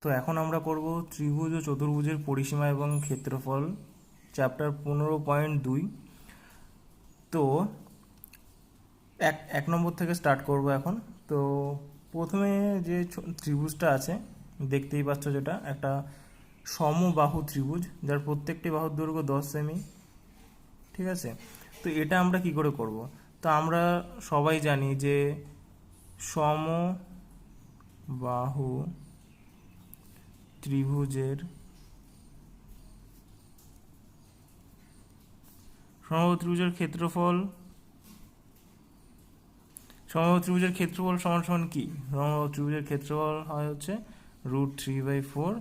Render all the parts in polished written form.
তো এখন আমরা করব ত্রিভুজ ও চতুর্ভুজের পরিসীমা এবং ক্ষেত্রফল, চ্যাপ্টার 15.2। তো এক নম্বর থেকে স্টার্ট করব এখন। তো প্রথমে যে ত্রিভুজটা আছে দেখতেই পাচ্ছ, যেটা একটা সমবাহু ত্রিভুজ, যার প্রত্যেকটি বাহুর দৈর্ঘ্য 10 সেমি। ঠিক আছে, তো এটা আমরা কি করে করব? তো আমরা সবাই জানি যে সমবাহু ত্রিভুজের সমবাহু ত্রিভুজের ক্ষেত্রফল সমান সমান কি? সমবাহু ত্রিভুজের ক্ষেত্রফল হয় হচ্ছে √3/4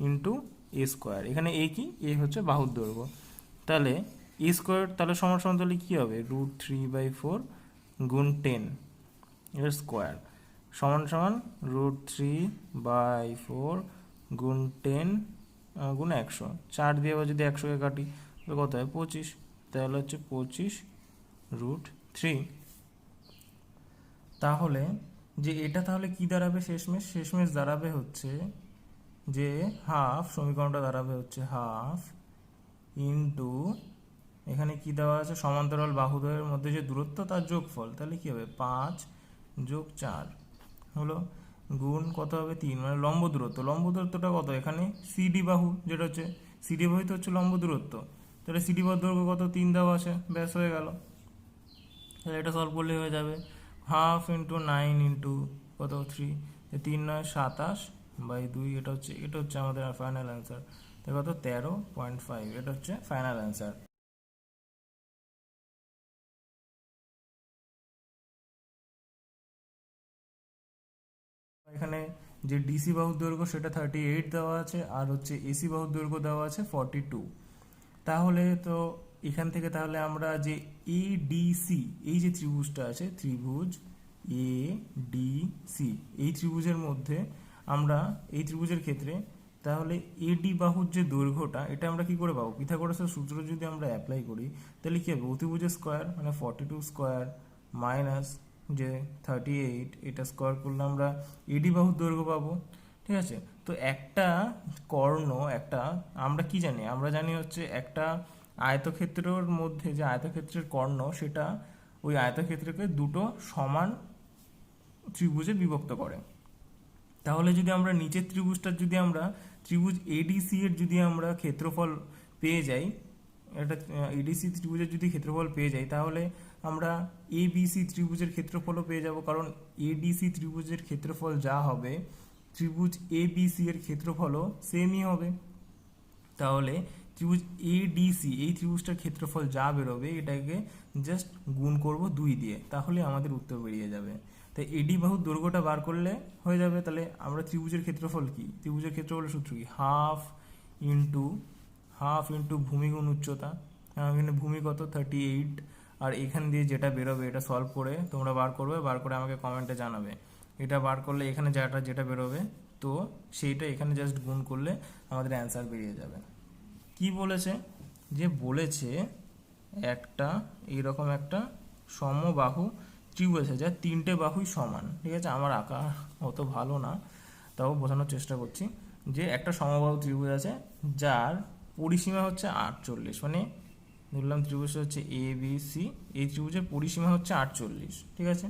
ইন্টু এ স্কোয়ার। এখানে এ কি? এ হচ্ছে বাহুর দৈর্ঘ্য। তাহলে এ স্কোয়ার তাহলে সমান সমান তাহলে কী হবে? √3/4 গুণ 10 এর স্কোয়ার সমান সমান √3/4 গুণ 10 গুণ 100। 4 দিয়ে আবার যদি 100কে কাটি তাহলে কত হয়? 25। তাহলে হচ্ছে 25√3। তাহলে যে এটা তাহলে কি দাঁড়াবে? শেষমেশ দাঁড়াবে হচ্ছে যে হাফ, সমীকরণটা দাঁড়াবে হচ্ছে হাফ ইন্টু, এখানে কি দেওয়া আছে? সমান্তরাল বাহুদ্বয়ের মধ্যে যে দূরত্ব তার যোগফল। তাহলে কি হবে? 5 যোগ 4 হলো, গুণ কত হবে? 3, মানে লম্ব দূরত্ব। লম্ব দূরত্বটা কত? এখানে সিডি বাহু, যেটা হচ্ছে সিডি বাহু তো হচ্ছে লম্ব দূরত্ব। তাহলে সিডি বাহুর দৈর্ঘ্য কত? 3 দেওয়া আছে, ব্যাস হয়ে গেল। তাহলে এটা সলভ করলে হয়ে যাবে হাফ ইন্টু 9 ইন্টু কত? 3, 3 9 27/2। এটা হচ্ছে আমাদের ফাইনাল অ্যান্সার। তো কত? 13.5। এটা হচ্ছে ফাইনাল অ্যান্সার। এখানে যে ডিসি বাহুর দৈর্ঘ্য সেটা 38 দেওয়া আছে, আর হচ্ছে এসি বাহুর দৈর্ঘ্য দেওয়া আছে 42। তাহলে তো এখান থেকে তাহলে আমরা যে এডিসি, এই যে ত্রিভুজটা আছে, ত্রিভুজ এডিসি, এই ত্রিভুজের মধ্যে আমরা এই ত্রিভুজের ক্ষেত্রে তাহলে এডি বাহুর যে দৈর্ঘ্যটা, এটা আমরা কি করে পাবো? পিথাগোরাসের সূত্র যদি আমরা অ্যাপ্লাই করি তাহলে কি হবে? অতিভুজের স্কোয়ার মানে 42 স্কোয়ার মাইনাস যে 38, এটা স্কোয়ার করলে আমরা এডি বাহুর দৈর্ঘ্য পাবো। ঠিক আছে, তো একটা একটা আমরা কি জানি? আমরা জানি হচ্ছে একটা আয়তক্ষেত্রের মধ্যে যে আয়তক্ষেত্রের কর্ণ, সেটা ওই আয়তক্ষেত্রকে দুটো সমান ত্রিভুজে বিভক্ত করে। তাহলে যদি আমরা নিচের ত্রিভুজটার যদি আমরা ত্রিভুজ এডিসি এর যদি আমরা ক্ষেত্রফল পেয়ে যাই, এটা এডিসি ত্রিভুজের যদি ক্ষেত্রফল পেয়ে যাই, তাহলে আমরা এবিসি ত্রিভুজের ক্ষেত্রফলও পেয়ে যাব, কারণ এডিসি ত্রিভুজের ক্ষেত্রফল যা হবে ত্রিভুজ এবিসি এর ক্ষেত্রফলও সেমই হবে। তাহলে ত্রিভুজ এডিসি, এই ত্রিভুজটার ক্ষেত্রফল যা বেরোবে এটাকে জাস্ট গুণ করব 2 দিয়ে, তাহলে আমাদের উত্তর বেরিয়ে যাবে। তাই এডি বাহুর দৈর্ঘ্যটা বার করলে হয়ে যাবে। তাহলে আমরা ত্রিভুজের ক্ষেত্রফল কি? ত্রিভুজের ক্ষেত্রফলের সূত্র কি? হাফ ইন্টু ভূমি গুণ উচ্চতা। এখানে ভূমি কত? 38। আর এখান দিয়ে যেটা বেরোবে এটা সলভ করে তোমরা বার করবে, বার করে আমাকে কমেন্টে জানাবে। এটা বার করলে এখানে যেটা বেরোবে, তো সেইটা এখানে জাস্ট গুণ করলে আমাদের অ্যান্সার বেরিয়ে যাবে। কি বলেছে? যে বলেছে একটা এইরকম একটা সমবাহু ত্রিভুজ আছে যার 3টে বাহুই সমান। ঠিক আছে, আমার আঁকা অত ভালো না, তাও বোঝানোর চেষ্টা করছি। যে একটা সমবাহু ত্রিভুজ আছে যার পরিসীমা হচ্ছে 48, মানে ধরলাম ত্রিভুজটা হচ্ছে এ বি সি, এই ত্রিভুজের পরিসীমা হচ্ছে 48। ঠিক আছে,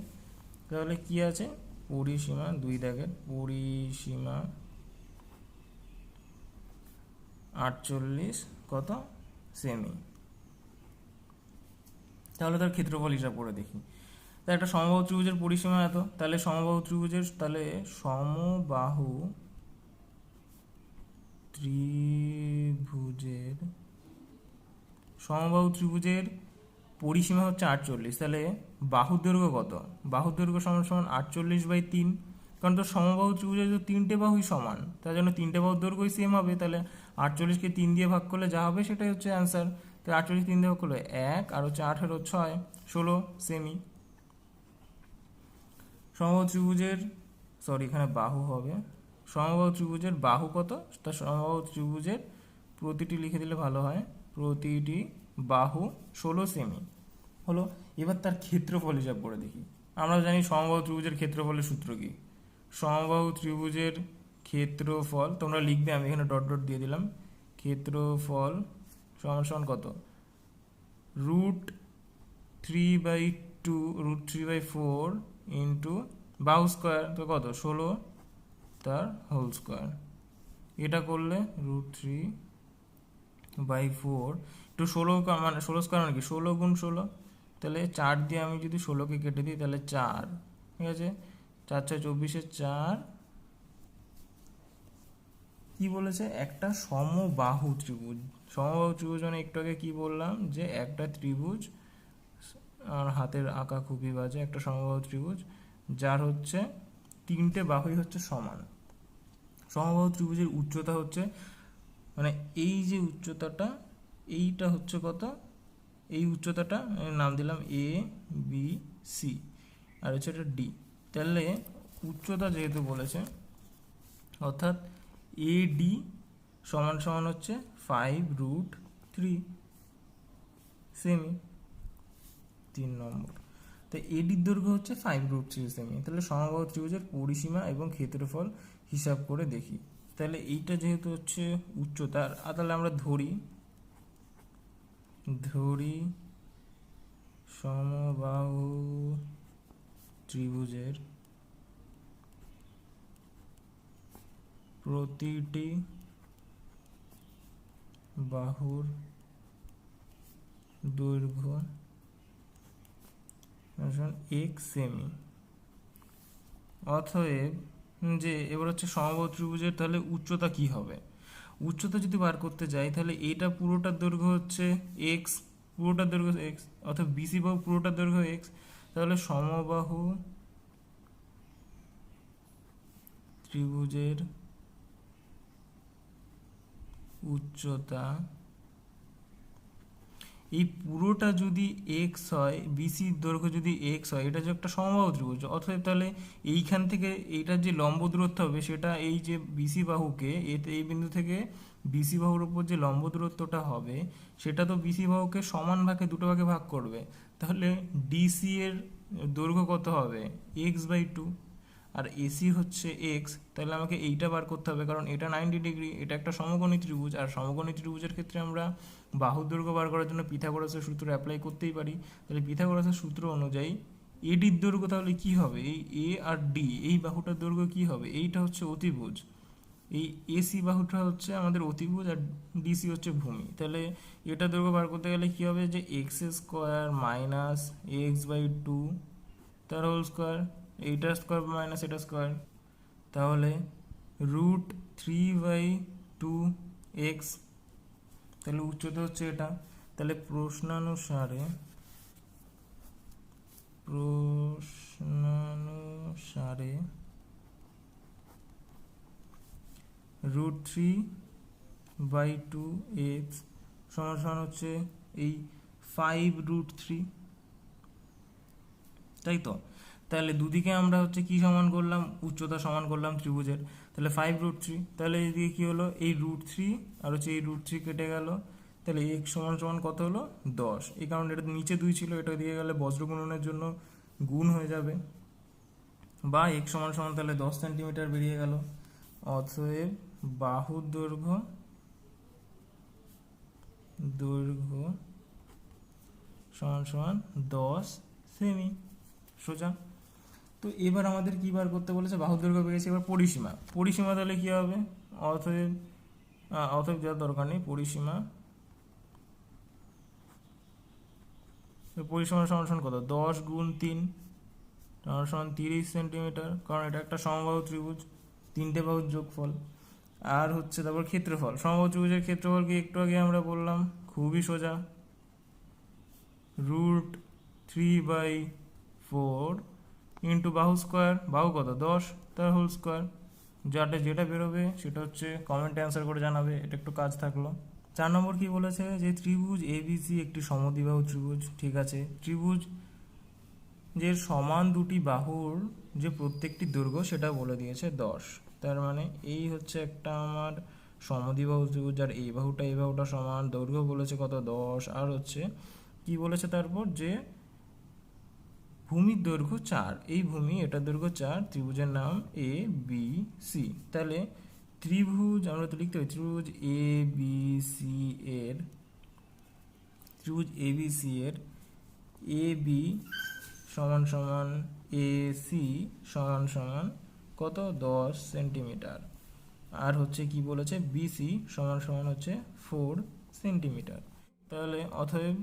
তাহলে কি আছে? পরিসীমা 2 দাগের পরিসীমা 48 কত? সেমি। তাহলে তার ক্ষেত্রফল হিসাব করে দেখি। তাহলে একটা সমবাহু ত্রিভুজের পরিসীমা এত, তাহলে সমবাহু ত্রিভুজের সমবাহু ত্রিভুজের পরিসীমা হচ্ছে 48। তাহলে বাহুর দৈর্ঘ্য কত? বাহুর দৈর্ঘ্য সমান সমান 48/3। কারণ তো সমবাহু ত্রিভুজের তো 3টে বাহুই সমান, তার জন্য 3টে বাহুর দৈর্ঘ্যই সেম হবে। তাহলে 48কে 3 দিয়ে ভাগ করলে যা হবে সেটাই হচ্ছে অ্যান্সার। তাহলে 48 3 দিয়ে ভাগ করলে 1, আর হচ্ছে 18 6 16 সেমি। সমবাহু ত্রিভুজের এখানে বাহু হবে। সমবাহু ত্রিভুজের বাহু কত? তা সমবাহু ত্রিভুজের প্রতিটি লিখে দিলে ভালো হয়, প্রতিটি বাহু 16 সেমি হলো। এবার তার ক্ষেত্রফল হিসাব করে দেখি। আমরা জানি সমবাহু ত্রিভুজের ক্ষেত্রফলের সূত্র কি? সমবাহু ত্রিভুজের ক্ষেত্রফল তোমরা লিখবে, আমি এখানে ডট ডট দিয়ে দিলাম, ক্ষেত্রফল সমান সমান কত, √3/2 √3/4 ইন্টু বাহু স্কোয়ার তো কত 16 তার হোল স্কোয়ার। এটা করলে √3/4 টু 16 মানে 16 স্কোয়ার মানে কি 16 গুণ 16, তাহলে 4 দিয়ে আমি যদি 16কে কেটে দিই তাহলে 4, ঠিক আছে, 4 4 24 4। কি বলেছে, একটা সমবাহু ত্রিভুজ। সমবাহু ত্রিভুজ মানে একটু আগে কি বললাম যে একটা ত্রিভুজ, আর হাতের আঁকা খুবই বাজে, একটা সমবাহু ত্রিভুজ যার হচ্ছে 3টে বাহুই হচ্ছে সমান। সমবাহু ত্রিভুজের উচ্চতা হচ্ছে, মানে এই যে উচ্চতাটা, এইটা হচ্ছে কত, এই উচ্চতাটা নাম দিলাম এ বি সি, আর হচ্ছে এটা ডি। তাহলে উচ্চতা যেহেতু বলেছে, অর্থাৎ এডি সমান সমান হচ্ছে 5√3 সেমি, 3 নম্বর। তো এডির দৈর্ঘ্য হচ্ছে 5√3 সেমি। তাহলে সমবাহু ত্রিভুজের পরিসীমা এবং ক্ষেত্রফল হিসাব করে দেখি। তাহলে এইটা যেহেতু হচ্ছে উচ্চতা, তাহলে আমরা ধরি সমবাহু ত্রিভুজের প্রতিটি বাহুর দৈর্ঘ্য x সেমি। অতএব যে এবার হচ্ছে সমবাহু ত্রিভুজের তাহলে উচ্চতা কি হবে, উচ্চতা যদি বার করতে যাই তাহলে এটা পুরোটার দৈর্ঘ্য হচ্ছে x, পুরোটার দৈর্ঘ্য x, অর্থাৎ বিসি বাহু পুরোটার দৈর্ঘ্য x। তাহলে সমবাহু ত্রিভুজের উচ্চতা, এই পুরোটা যদি x হয়, বিসির দৈর্ঘ্য যদি x হয়, এটা যে একটা সমবাহু ত্রিভুজ, অথবা তাহলে এইখান থেকে এইটার যে লম্ব দূরত্ব হবে সেটা এই যে বিসি বাহুকে এই বিন্দু থেকে বিসি বাহুর উপর যে লম্ব দূরত্বটা হবে সেটা তো বিসি বাহুকে সমান ভাগে দুটো ভাগে ভাগ করবে। তাহলে ডিসি এর দৈর্ঘ্য কত হবে, x/2, আর এসি হচ্ছে এক্স। তাহলে আমাকে এইটা বার করতে হবে, কারণ এটা 90 ডিগ্রি, এটা একটা সমকোণী ত্রিভুজ, আর সমকোণী ত্রিভুজের ক্ষেত্রে আমরা বাহুর দৈর্ঘ্য বার করার জন্য পিথাগোরাসের সূত্র অ্যাপ্লাই করতেই পারি। তাহলে পিথাগোরাসের সূত্র অনুযায়ী এডির দৈর্ঘ্য তাহলে কি হবে, এই এ আর ডি এই বাহুটার দৈর্ঘ্য কি হবে, এইটা হচ্ছে অতিভুজ, এই এসি বাহুটা হচ্ছে আমাদের অতিভুজ, আর ডিসি হচ্ছে ভূমি। তাহলে এটা দৈর্ঘ্য বার করতে গেলে কি হবে, যে x² মাইনাস x/2 তার হোল স্কোয়ার, এইটা স্কোয়ার মাইনাস এটা স্কোয়ার, তাহলে √3/2x। তাহলে উচ্চতা হচ্ছে এটা। তাহলে প্রশ্নানুসারে √3/2x সমান সমান হচ্ছে এই 5√3, তাই তো। তাহলে দুদিকে আমরা হচ্ছে কি সমান করলাম, উচ্চতা সমান করলাম ত্রিভুজের। তাহলে 5√3, তাহলে এইদিকে কি হলো, এই √3 আর হচ্ছে এই √3 কেটে গেল, তাহলে x সমান সমান কত হলো 10। এই কারণে এটা নিচে 2 ছিল, এটা দিয়ে গেলে বজ্র গুণনের জন্য গুণ হয়ে যাবে, বা x সমান সমান তাহলে 10 সেন্টিমিটার বেরিয়ে গেল। অতএব বাহুর দৈর্ঘ্য সমান সমান 10 সেমি, সোজা। তো এবার আমাদের কি বার করতে বলেছে, বাহুর দৈর্ঘ্য পেয়েছে, এবার পরিসীমা তাহলে কি হবে, অতএব যাওয়ার দরকার নেই, পরিসীমা সমান সমান কত, 10 গুণ 3 সমান 30 সেন্টিমিটার, কারণ এটা একটা সমবাহু ত্রিভুজ, 3টে বাহুর যোগফল। আর হচ্ছে তারপর ক্ষেত্রফল, সমবাহু ত্রিভুজের ক্ষেত্রফল কি একটু আগে আমরা বললাম, খুবই সোজা, √3/4 ইন্টু বাহু স্কোয়ার, বাহু কত 10 তার হোল স্কোয়ার। যেটা বেরোবে সেটা হচ্ছে কমেন্টে অ্যান্সার করে জানাবে, এটা একটু কাজ থাকলো। 4 নম্বর কি বলেছে, যে ত্রিভুজ এবিসি একটি সমদ্বিবাহু ত্রিভুজ। ঠিক আছে, ত্রিভুজ যে সমান দুটি বাহুর যে প্রত্যেকটি দৈর্ঘ্য সেটা বলে দিয়েছে 10। তার মানে এই হচ্ছে একটা আমার সমদ্বিবাহু ত্রিভুজ, আর এই বাহুটা সমান, দৈর্ঘ্য বলেছে কত 10, আর হচ্ছে কি বলেছে তারপর, যে ভূমির দৈর্ঘ্য 4, এই ভূমি এটার দৈর্ঘ্য 4, ত্রিভুজের নাম এ বি সি। তাহলে ত্রিভুজ আমরা তো লিখতে পারি ত্রিভুজ এ বি সি এর এ বি সমান সমান এ সি সমান সমান কত 10 সেন্টিমিটার, আর হচ্ছে কি বলেছে বিসি সমান সমান হচ্ছে 4 সেন্টিমিটার। তাহলে অতএব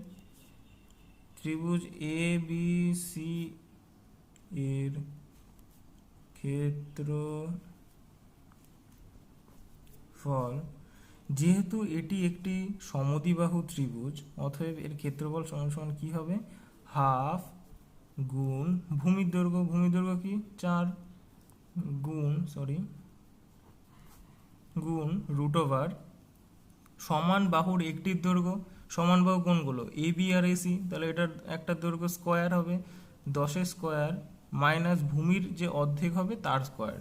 ত্রিভুজ এ বি সি এর ক্ষেত্রফল, যেহেতু এটি একটি সমদ্বিবাহু ত্রিভুজ, অতএব এর ক্ষেত্রফল সমান সমান কি হবে, হাফ গুণ ভূমির দৈর্ঘ্য কি 4 গুণ রুট ওভার সমান বাহুর একটির দৈর্ঘ্য, সমান বাহু কোনগুলো এ বি আর এসি, তাহলে এটার একটা দৈর্ঘ্য স্কোয়ার হবে 10 স্কোয়ার মাইনাস ভূমির যে অর্ধেক হবে তার স্কোয়ার,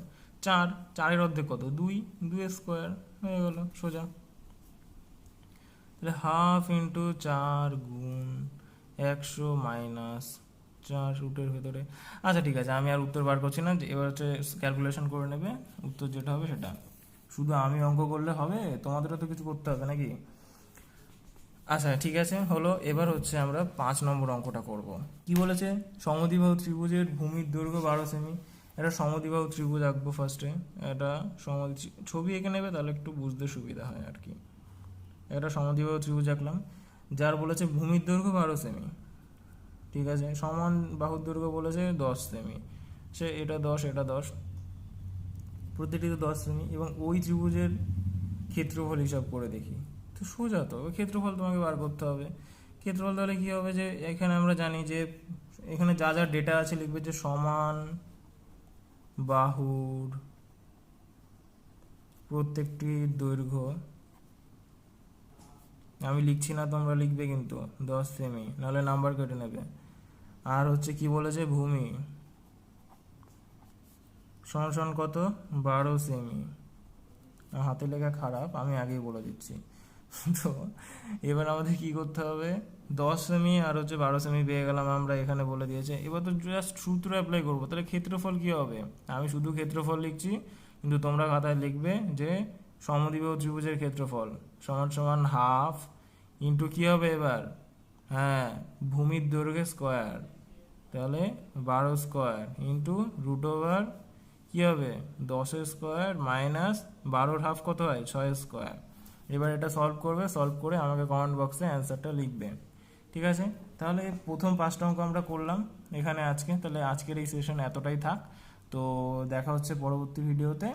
4 অর্ধেক কত 2 স্কোয়ার হয়ে গেল সোজা। তাহলে হাফ ইন্টু 4 গুণ 100 মাইনাস 4 রুটের ভেতরে। আচ্ছা ঠিক আছে, আমি আর উত্তর বার করছি না, এবার হচ্ছে ক্যালকুলেশন করে নেবে, উত্তর যেটা হবে সেটা। শুধু আমি অঙ্ক করলে হবে, তোমাদেরও তো কিছু করতে হবে নাকি? আচ্ছা ঠিক আছে হলো, এবার হচ্ছে আমরা 5 নম্বর অঙ্কটা করব। কি বলেছে, সমদ্বিবাহু ত্রিভুজের ভূমির দৈর্ঘ্য 12 সেমি। এটা সমদ্বিবাহু ত্রিভুজ আঁকবো ফার্স্টে, এটা ছবি এঁকে নেবে তাহলে একটু বুঝতে সুবিধা হয় আর কি। এটা সমদ্বিবাহু ত্রিভুজ আঁকলাম, যার বলেছে ভূমির দৈর্ঘ্য 12 সেমি, ঠিক আছে, সমান বাহুর দৈর্ঘ্য বলেছে 10 সেমি, সে এটা 10 প্রতিটিতে 10 সেমি, এবং ওই ত্রিভুজের ক্ষেত্রফল হিসাব করে দেখি। তো সোজা তো, ওই ক্ষেত্রফল তোমাকে বার করতে হবে। ক্ষেত্রফল তাহলে কী হবে, যে এখানে আমরা জানি যে এখানে যা যা ডেটা আছে লিখবে যে সমান বাহুর প্রত্যেকটি দৈর্ঘ্য, আমি লিখছি না তোমরা লিখবে কিন্তু 10 সেমি, নাহলে নাম্বার কেটে নেবে। আর হচ্ছে কি বলেছে ভূমি সমান সমান কত 12 সেমি, হাতে লেখা খারাপ আমি আগেই বলে দিচ্ছি। তো এবার আমাদের কি করতে হবে, 10 সেমি আর হচ্ছে 12 সেমি পেয়ে গেলাম আমরা, এখানে বলে দিয়েছে। এবার তো জাস্ট সূত্র অ্যাপ্লাই করবো, তাহলে ক্ষেত্রফল কি হবে, আমি শুধু ক্ষেত্রফল লিখছি, কিন্তু তোমরা খাতায় লিখবে যে সমদ্বিবাহু ত্রিভুজের ক্ষেত্রফল সমান সমান হাফ ইন্টু কী হবে এবার, হ্যাঁ ভূমির দৈর্ঘ্য স্কোয়ার, তাহলে 12 স্কোয়ার ইন্টু রুট ওভার কী হবে 10 স্কোয়ার মাইনাস 12 হাফ কত হয় 6 স্কোয়ার। এবার এটা সলভ করে আমাকে কমেন্ট বক্সে অ্যান্সারটা লিখবে, ঠিক আছে। তাহলে প্রথম 5টা অঙ্ক আমরা করলাম এখানে আজকে, তাহলে আজকের এই সেশন এতটাই থাক। তো দেখা হচ্ছে পরবর্তী ভিডিওতে।